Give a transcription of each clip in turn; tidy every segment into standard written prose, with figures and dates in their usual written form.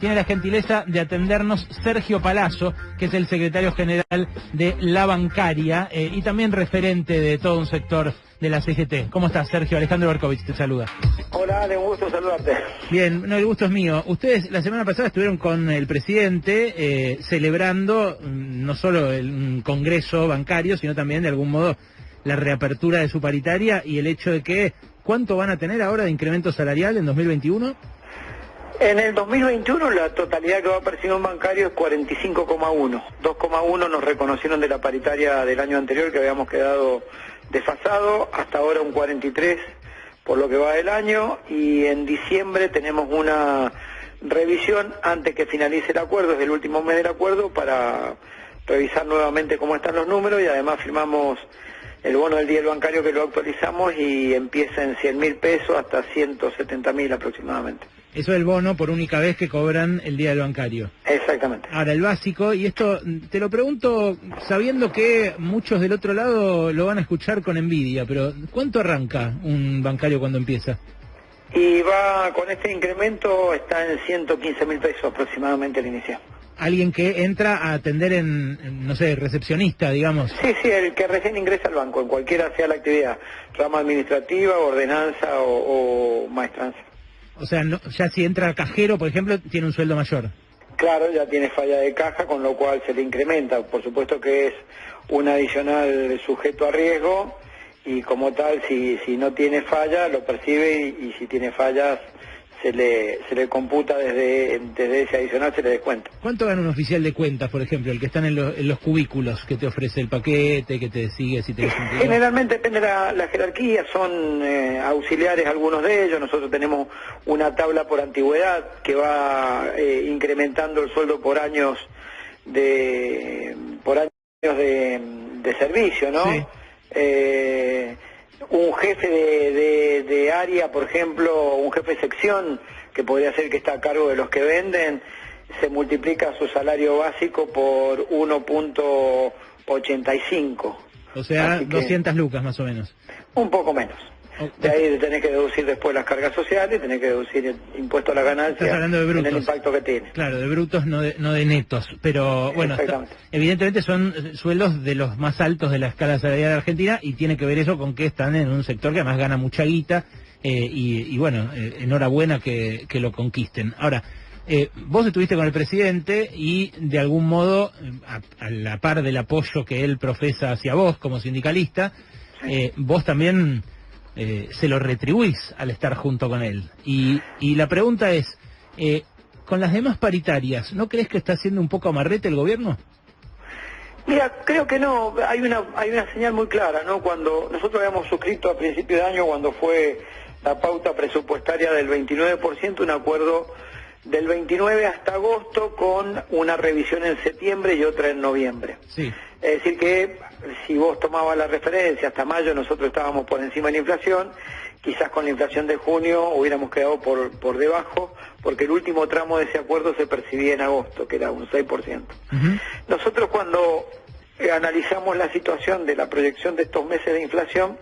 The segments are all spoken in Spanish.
tiene la gentileza de atendernos Sergio Palazzo, que es el secretario general de La Bancaria y también referente de todo un sector de la CGT. ¿Cómo estás, Sergio? Alejandro Berkovich te saluda. Hola, Ale, un gusto saludarte. Bien, no, el gusto es mío. Ustedes la semana pasada estuvieron con el presidente celebrando no solo un congreso bancario, sino también de algún modo la reapertura de su paritaria y el hecho de que ¿cuánto van a tener ahora de incremento salarial en 2021? En el 2021 la totalidad que va a percibir un bancario es 45,1. 2,1 nos reconocieron de la paritaria del año anterior que habíamos quedado desfasado, hasta ahora un 43 por lo que va del año, y en diciembre tenemos una revisión antes que finalice el acuerdo, es el último mes del acuerdo, para revisar nuevamente cómo están los números, y además firmamos el bono del día del bancario que lo actualizamos y empieza en 100.000 pesos hasta 170.000 aproximadamente. Eso es el bono por única vez que cobran el día del bancario. Exactamente. Ahora, el básico, y esto te lo pregunto sabiendo que muchos del otro lado lo van a escuchar con envidia, pero ¿cuánto arranca un bancario cuando empieza? Y va, con este incremento, está en 115.000 pesos aproximadamente al iniciar. Alguien que entra a atender no sé, recepcionista, digamos. Sí, el que recién ingresa al banco, en cualquiera sea la actividad, rama administrativa, ordenanza o maestranza. O sea, no, ya si entra cajero, por ejemplo, tiene un sueldo mayor. Claro, ya tiene falla de caja, con lo cual se le incrementa. Por supuesto que es un adicional sujeto a riesgo, y como tal, si no tiene falla, lo percibe, y si tiene fallas, se le computa desde ese adicional, se le descuenta. ¿Cuánto gana un oficial de cuentas, por ejemplo, el que está en los cubículos, que te ofrece el paquete, que te sigue si te Generalmente depende de la jerarquía, son auxiliares algunos de ellos. Nosotros tenemos una tabla por antigüedad que va incrementando el sueldo por años de servicio, ¿no? Sí. Un jefe de área, por ejemplo, un jefe de sección, que podría ser que está a cargo de los que venden, se multiplica su salario básico por 1.85. O sea, 200 lucas más o menos. Un poco menos. De ahí tenés que deducir después las cargas sociales, tenés que deducir el impuesto a la ganancia. Estás hablando de brutos. En el impacto que tiene. Claro, de brutos, no de netos. Pero bueno, evidentemente son sueldos de los más altos de la escala salarial de Argentina, y tiene que ver eso con que están en un sector que además gana mucha guita, y bueno, enhorabuena que lo conquisten. Ahora, vos estuviste con el presidente y de algún modo, a la par del apoyo que él profesa hacia vos como sindicalista, vos también se lo retribuís al estar junto con él. Y la pregunta es, con las demás paritarias, ¿no crees que está haciendo un poco amarrete el gobierno? Mira, creo que no, hay una señal muy clara, ¿no? Cuando nosotros habíamos suscrito a principio de año, cuando fue la pauta presupuestaria del 29%, un acuerdo del 29 hasta agosto con una revisión en septiembre y otra en noviembre. Sí. Es decir que si vos tomabas la referencia hasta mayo, nosotros estábamos por encima de la inflación, quizás con la inflación de junio hubiéramos quedado por debajo, porque el último tramo de ese acuerdo se percibía en agosto, que era un 6%. Nosotros, cuando analizamos la situación de la proyección de estos meses de inflación,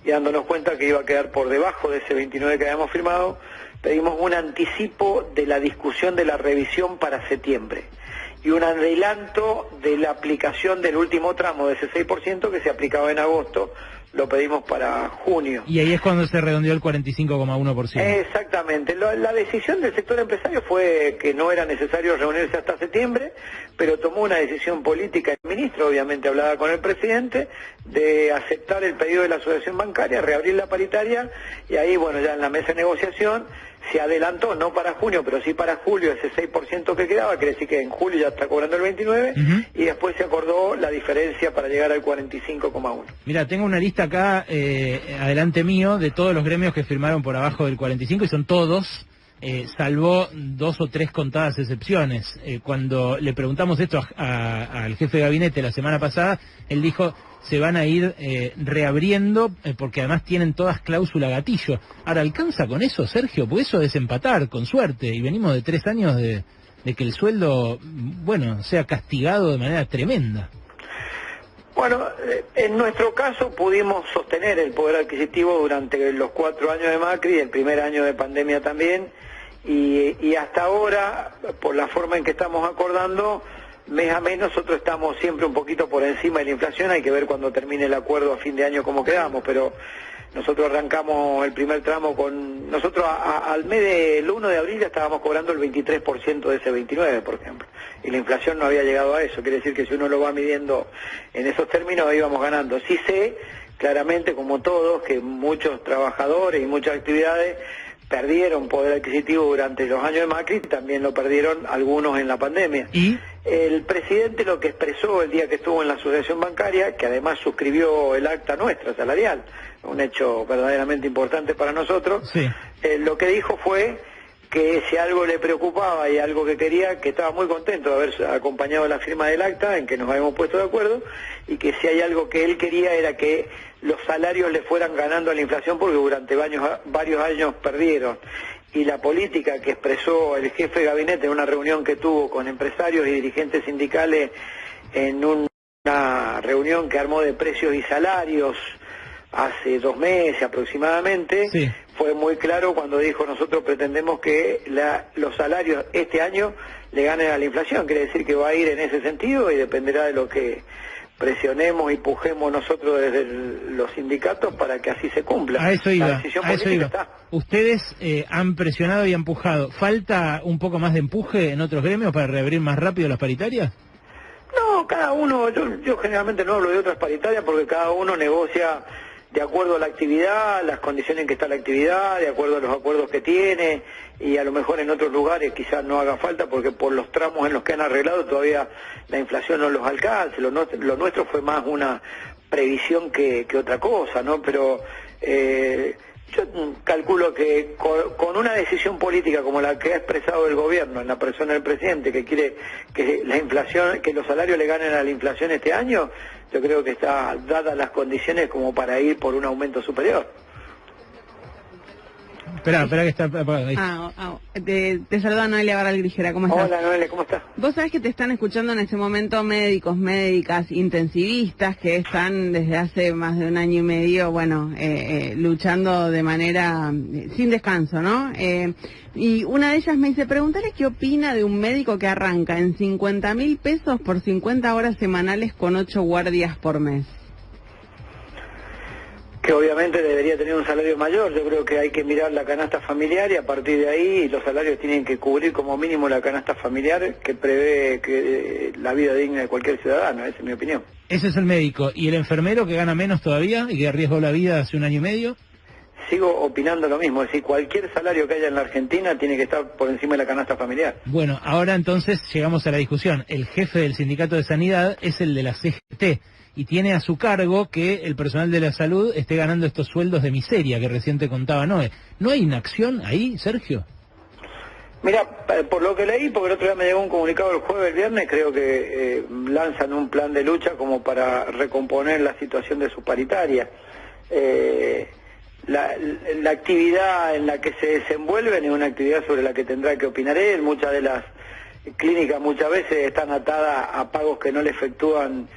y dándonos cuenta que iba a quedar por debajo de ese 29 que habíamos firmado, pedimos un anticipo de la discusión de la revisión para septiembre y un adelanto de la aplicación del último tramo de ese 6% que se aplicaba en agosto, lo pedimos para junio. Y ahí es cuando se redondeó el 45,1%. Exactamente. La decisión del sector empresario fue que no era necesario reunirse hasta septiembre, pero tomó una decisión política el ministro, obviamente hablada con el presidente, de aceptar el pedido de la asociación bancaria, reabrir la paritaria, y ahí, bueno, ya en la mesa de negociación se adelantó, no para junio, pero sí para julio, ese 6% que quedaba, quiere decir que en julio ya está cobrando el 29, y después se acordó la diferencia para llegar al 45,1. Mira, tengo una lista acá, adelante mío, de todos los gremios que firmaron por abajo del 45, y son todos, salvo 2 o 3 contadas excepciones. Cuando le preguntamos esto al jefe de gabinete la semana pasada, él dijo, se van a ir reabriendo, porque además tienen todas cláusula gatillo. Ahora, ¿alcanza con eso, Sergio? Porque eso es empatar, con suerte, y venimos de 3 años de que el sueldo, bueno, sea castigado de manera tremenda. Bueno, en nuestro caso pudimos sostener el poder adquisitivo durante los 4 años de Macri y el primer año de pandemia también, y hasta ahora, por la forma en que estamos acordando, mes a mes nosotros estamos siempre un poquito por encima de la inflación. Hay que ver cuando termine el acuerdo a fin de año cómo quedamos, pero nosotros arrancamos el primer tramo con... Nosotros al mes del 1 de abril ya estábamos cobrando el 23% de ese 29%, por ejemplo, y la inflación no había llegado a eso. Quiere decir que si uno lo va midiendo en esos términos íbamos ganando. Sí sé claramente, como todos, que muchos trabajadores y muchas actividades perdieron poder adquisitivo durante los años de Macri, también lo perdieron algunos en la pandemia. ¿Y? El presidente lo que expresó el día que estuvo en la asociación bancaria, que además suscribió el acta nuestra salarial, un hecho verdaderamente importante para nosotros, sí. Lo que dijo fue que si algo le preocupaba y algo que quería, que estaba muy contento de haber acompañado la firma del acta, en que nos habíamos puesto de acuerdo, y que si hay algo que él quería era que los salarios le fueran ganando a la inflación, porque durante varios años perdieron. Y la política que expresó el jefe de gabinete en una reunión que tuvo con empresarios y dirigentes sindicales, en una reunión que armó de precios y salarios hace 2 meses aproximadamente, sí, fue muy claro cuando dijo: nosotros pretendemos que los salarios este año le ganen a la inflación. Quiere decir que va a ir en ese sentido y dependerá de lo que presionemos y pujemos nosotros desde los sindicatos para que así se cumpla. A eso iba, la decisión a eso política iba. Está. Ustedes han presionado y empujado. ¿Falta un poco más de empuje en otros gremios para reabrir más rápido las paritarias? No, cada uno, yo generalmente no hablo de otras paritarias porque cada uno negocia de acuerdo a la actividad, las condiciones en que está la actividad, de acuerdo a los acuerdos que tiene, y a lo mejor en otros lugares quizás no haga falta porque por los tramos en los que han arreglado todavía la inflación no los alcanza. Lo nuestro fue más una previsión que otra cosa, ¿no? Pero yo calculo que con una decisión política como la que ha expresado el gobierno en la persona del presidente, que quiere que la inflación, que los salarios le ganen a la inflación este año, yo creo que está dadas las condiciones como para ir por un aumento superior. Espera que está... Te saluda Noelia Barral Grijera, ¿cómo estás? Hola Noelia, ¿cómo estás? Vos sabés que te están escuchando en este momento médicos, médicas, intensivistas que están desde hace más de 1 año y medio, luchando de manera sin descanso, ¿no? Y una de ellas me dice, preguntarle qué opina de un médico que arranca en 50.000 pesos por 50 horas semanales con 8 guardias por mes. Que obviamente debería tener un salario mayor. Yo creo que hay que mirar la canasta familiar y a partir de ahí los salarios tienen que cubrir como mínimo la canasta familiar que prevé la vida digna de cualquier ciudadano. Esa es mi opinión. Ese es el médico. ¿Y el enfermero que gana menos todavía y que arriesgó la vida hace 1 año y medio? Sigo opinando lo mismo, es decir, cualquier salario que haya en la Argentina tiene que estar por encima de la canasta familiar. Bueno, ahora entonces llegamos a la discusión. El jefe del Sindicato de Sanidad es el de la CGT y tiene a su cargo que el personal de la salud esté ganando estos sueldos de miseria que recién te contaba Noé. ¿No hay inacción ahí, Sergio? Mira, por lo que leí, porque el otro día me llegó un comunicado el jueves, el viernes, creo que lanzan un plan de lucha como para recomponer la situación de su paritaria. La actividad en la que se desenvuelven es una actividad sobre la que tendrá que opinar él. Muchas de las clínicas muchas veces están atadas a pagos que no le efectúan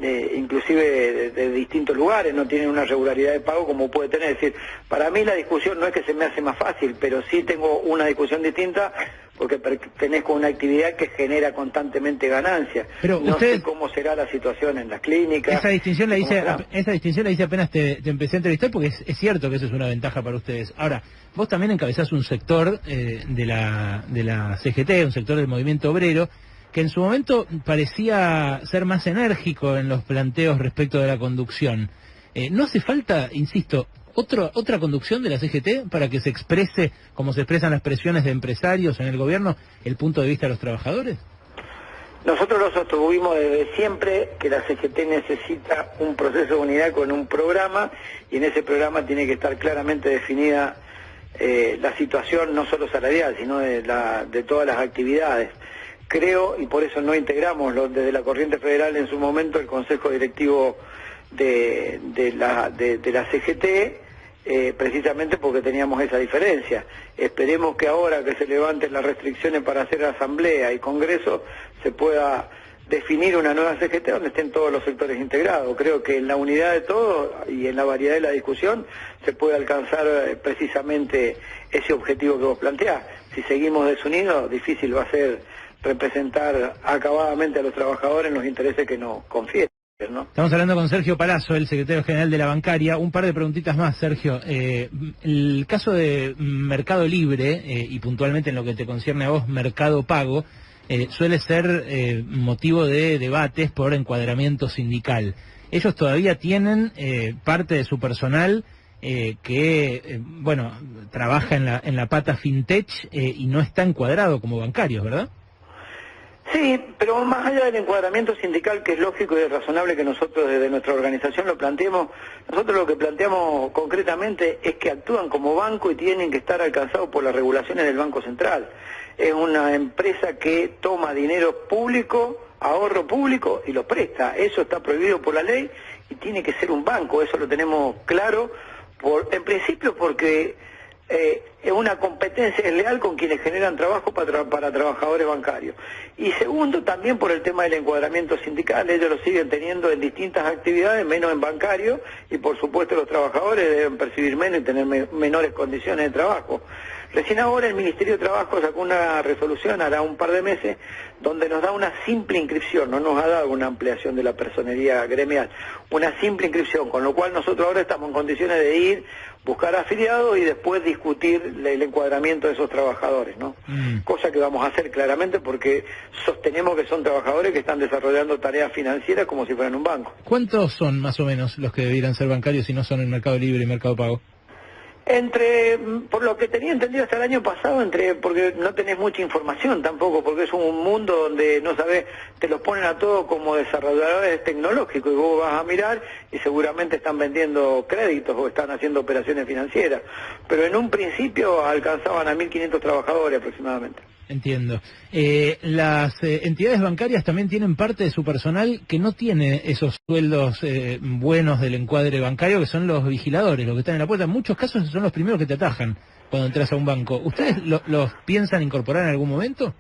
inclusive de distintos lugares, no tienen una regularidad de pago como puede tener. Es decir, para mí la discusión no es que se me hace más fácil, pero sí tengo una discusión distinta porque pertenezco a una actividad que genera constantemente ganancias. Pero no usted, sé cómo será la situación en las clínicas. Esa distinción la hice apenas te empecé a entrevistar porque es cierto que eso es una ventaja para ustedes. Ahora, vos también encabezás un sector de la CGT, un sector del movimiento obrero, que en su momento parecía ser más enérgico en los planteos respecto de la conducción. ¿No hace falta, insisto, otra conducción de la CGT para que se exprese, como se expresan las presiones de empresarios en el gobierno, el punto de vista de los trabajadores? Nosotros lo sostuvimos desde siempre que la CGT necesita un proceso de unidad con un programa, y en ese programa tiene que estar claramente definida la situación no solo salarial, sino de todas las actividades. Creo, y por eso no integramos desde la Corriente Federal en su momento el Consejo Directivo de la CGT, precisamente porque teníamos esa diferencia. Esperemos que ahora que se levanten las restricciones para hacer asamblea y congreso se pueda definir una nueva CGT donde estén todos los sectores integrados. Creo que en la unidad de todos y en la variedad de la discusión se puede alcanzar precisamente ese objetivo que vos planteás. Si seguimos desunidos, difícil va a ser representar acabadamente a los trabajadores en los intereses que nos confieren, ¿no? Estamos hablando con Sergio Palazzo, el secretario general de la bancaria. Un par de preguntitas más, Sergio. El caso de Mercado Libre, y puntualmente en lo que te concierne a vos, Mercado Pago, suele ser motivo de debates por encuadramiento sindical. Ellos todavía tienen parte de su personal que, bueno, trabaja en la pata fintech y no está encuadrado como bancarios, ¿verdad? Sí, pero más allá del encuadramiento sindical, que es lógico y es razonable que nosotros desde nuestra organización lo planteemos, nosotros lo que planteamos concretamente es que actúan como banco y tienen que estar alcanzados por las regulaciones del Banco Central. Es una empresa que toma dinero público, ahorro público y lo presta. Eso está prohibido por la ley y tiene que ser un banco, eso lo tenemos claro, en principio porque es una competencia desleal con quienes generan trabajo para trabajadores bancarios. Y segundo, también por el tema del encuadramiento sindical, ellos lo siguen teniendo en distintas actividades, menos en bancario, y por supuesto los trabajadores deben percibir menos y tener menores condiciones de trabajo. Recién ahora el Ministerio de Trabajo sacó una resolución, hará un par de meses, donde nos da una simple inscripción, no nos ha dado una ampliación de la personería gremial, una simple inscripción, con lo cual nosotros ahora estamos en condiciones de ir, buscar afiliados y después discutir el encuadramiento de esos trabajadores, ¿no? Cosa que vamos a hacer claramente porque sostenemos que son trabajadores que están desarrollando tareas financieras como si fueran un banco. ¿Cuántos son más o menos los que debieran ser bancarios si no son en Mercado Libre y Mercado Pago? Por lo que tenía entendido hasta el año pasado, porque no tenés mucha información tampoco, porque es un mundo donde no sabés, te los ponen a todos como desarrolladores tecnológicos y vos vas a mirar y seguramente están vendiendo créditos o están haciendo operaciones financieras, pero en un principio alcanzaban a 1.500 trabajadores aproximadamente. Entiendo. Las entidades bancarias también tienen parte de su personal que no tiene esos sueldos buenos del encuadre bancario, que son los vigiladores, los que están en la puerta. En muchos casos son los primeros que te atajan cuando entras a un banco. ¿Ustedes los piensan incorporar en algún momento?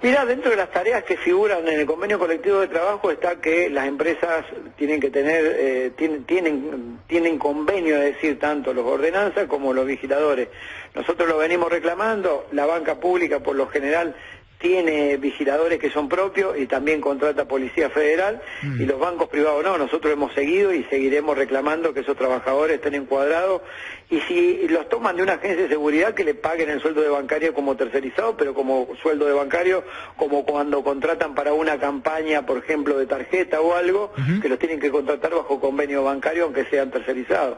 Mira, dentro de las tareas que figuran en el convenio colectivo de trabajo está que las empresas tienen que tener, tienen convenio, es decir, tanto los ordenanzas como los vigiladores. Nosotros lo venimos reclamando, la banca pública por lo general tiene vigiladores que son propios y también contrata Policía Federal, y los bancos privados no. Nosotros hemos seguido y seguiremos reclamando que esos trabajadores estén encuadrados, y si los toman de una agencia de seguridad, que le paguen el sueldo de bancario como tercerizado, pero como sueldo de bancario, como cuando contratan para una campaña, por ejemplo, de tarjeta o algo, que los tienen que contratar bajo convenio bancario, aunque sean tercerizados.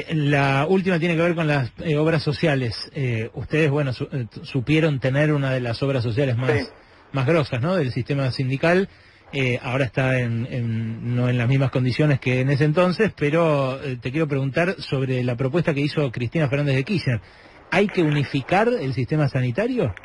La última tiene que ver con las obras sociales. Ustedes, bueno, supieron tener una de las obras sociales más grosas, ¿no?, del sistema sindical. Ahora está no en las mismas condiciones que en ese entonces, pero te quiero preguntar sobre la propuesta que hizo Cristina Fernández de Kirchner. ¿Hay que unificar el sistema sanitario?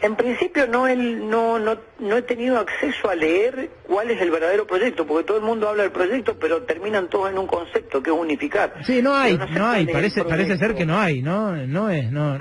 En principio no he tenido acceso a leer cuál es el verdadero proyecto, porque todo el mundo habla del proyecto, pero terminan todos en un concepto que es unificar. Sí, no hay, parece ser que no hay, ¿no?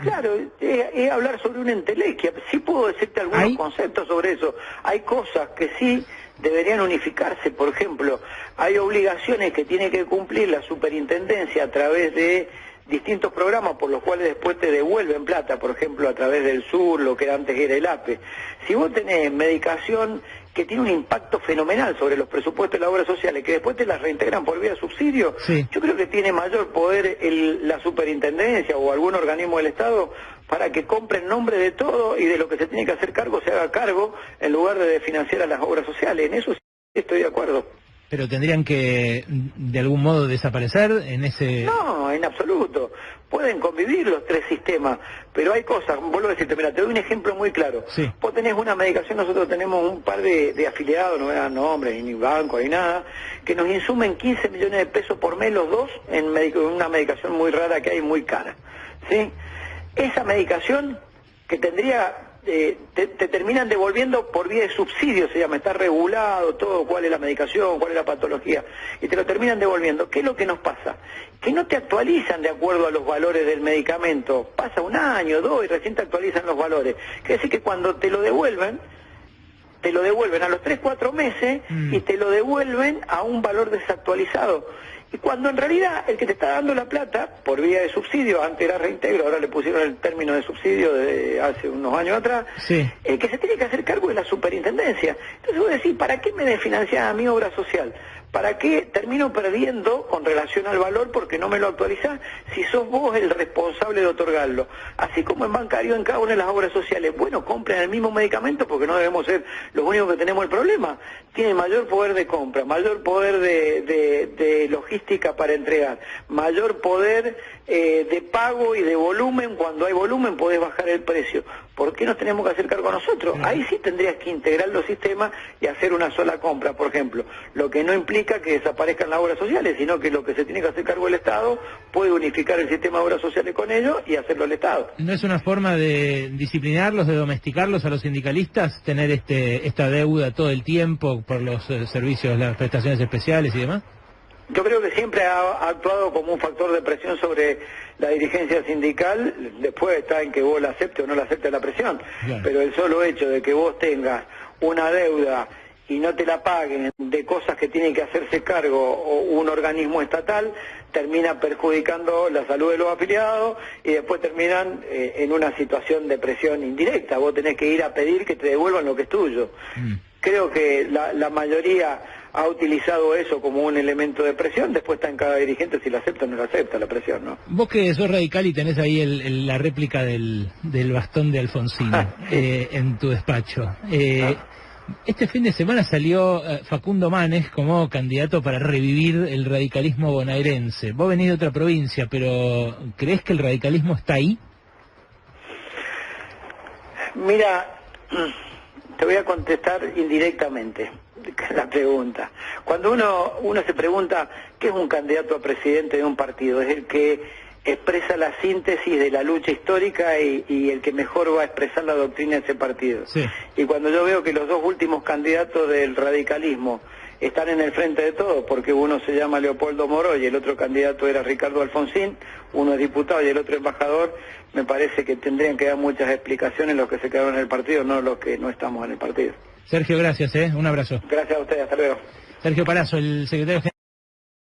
Claro, es hablar sobre una entelequia. Sí puedo decirte algunos conceptos sobre eso. Hay cosas que sí deberían unificarse. Por ejemplo, hay obligaciones que tiene que cumplir la superintendencia a través de distintos programas por los cuales después te devuelven plata, por ejemplo a través del SUR, lo que antes era el APE. Si vos tenés medicación que tiene un impacto fenomenal sobre los presupuestos de las obras sociales, que después te las reintegran por vía de subsidio, yo creo que tiene mayor poder la superintendencia o algún organismo del Estado para que compre en nombre de todo y de lo que se tiene que hacer cargo se haga cargo en lugar de financiar a las obras sociales. En eso sí estoy de acuerdo. ¿Pero tendrían que, de algún modo, desaparecer en ese...? No, en absoluto. Pueden convivir los tres sistemas, pero hay cosas, vuelvo a decirte, mira, te doy un ejemplo muy claro. Sí. Vos tenés una medicación, nosotros tenemos un par de afiliados, no me dan nombres, ni banco, ni nada, que nos insumen 15 millones de pesos por mes los dos en una medicación muy rara que hay, muy cara. ¿Sí? Esa medicación que tendría... te terminan devolviendo por vía de subsidio, se llama, está regulado todo, cuál es la medicación, cuál es la patología, y te lo terminan devolviendo. ¿Qué es lo que nos pasa? Que no te actualizan de acuerdo a los valores del medicamento. Pasa un año, dos, y recién te actualizan los valores. Quiere decir que cuando te lo devuelven, te lo devuelven a los 3-4 meses y te lo devuelven a un valor desactualizado. Y cuando en realidad el que te está dando la plata, por vía de subsidio, antes era reintegro, ahora le pusieron el término de subsidio de hace unos años atrás, el que se tiene que hacer cargo es la superintendencia. Entonces vos decís, ¿para qué me desfinanciás a mi obra social? ¿Para qué termino perdiendo con relación al valor porque no me lo actualizás si sos vos el responsable de otorgarlo? Así como en bancario en cada una de las obras sociales. Bueno, compren el mismo medicamento porque no debemos ser los únicos que tenemos el problema. Tiene mayor poder de compra, mayor poder de logística para entregar, mayor poder de pago y de volumen. Cuando hay volumen podés bajar el precio. ¿Por qué nos tenemos que hacer cargo nosotros? Ahí sí tendrías que integrar los sistemas y hacer una sola compra, por ejemplo. Lo que no implica que desaparezcan las obras sociales, sino que lo que se tiene que hacer cargo el Estado puede unificar el sistema de obras sociales con ellos y hacerlo el Estado. ¿No es una forma de disciplinarlos, de domesticarlos a los sindicalistas, tener esta deuda todo el tiempo por los servicios, las prestaciones especiales y demás? Yo creo que siempre ha actuado como un factor de presión sobre la dirigencia sindical. Después está en que vos la aceptes o no la aceptes la presión. Claro. Pero el solo hecho de que vos tengas una deuda y no te la paguen de cosas que tiene que hacerse cargo o un organismo estatal, termina perjudicando la salud de los afiliados y después terminan en una situación de presión indirecta. Vos tenés que ir a pedir que te devuelvan lo que es tuyo. Creo que la mayoría ha utilizado eso como un elemento de presión, después está en cada dirigente si la acepta o no la acepta la presión, ¿no? Vos que sos radical y tenés ahí la réplica del bastón de Alfonsín en tu despacho. Este fin de semana salió Facundo Manes como candidato para revivir el radicalismo bonaerense. Vos venís de otra provincia, pero ¿creés que el radicalismo está ahí? Mira, te voy a contestar indirectamente la pregunta. Cuando uno se pregunta qué es un candidato a presidente de un partido, es el que expresa la síntesis de la lucha histórica y el que mejor va a expresar la doctrina de ese partido. Sí. Y cuando yo veo que los dos últimos candidatos del radicalismo están en el frente de todos, porque uno se llama Leopoldo Moró y el otro candidato era Ricardo Alfonsín, uno es diputado y el otro embajador, me parece que tendrían que dar muchas explicaciones los que se quedaron en el partido, no los que no estamos en el partido. Sergio, gracias, un abrazo. Gracias a ustedes, hasta luego. Sergio Palazzo, el secretario general.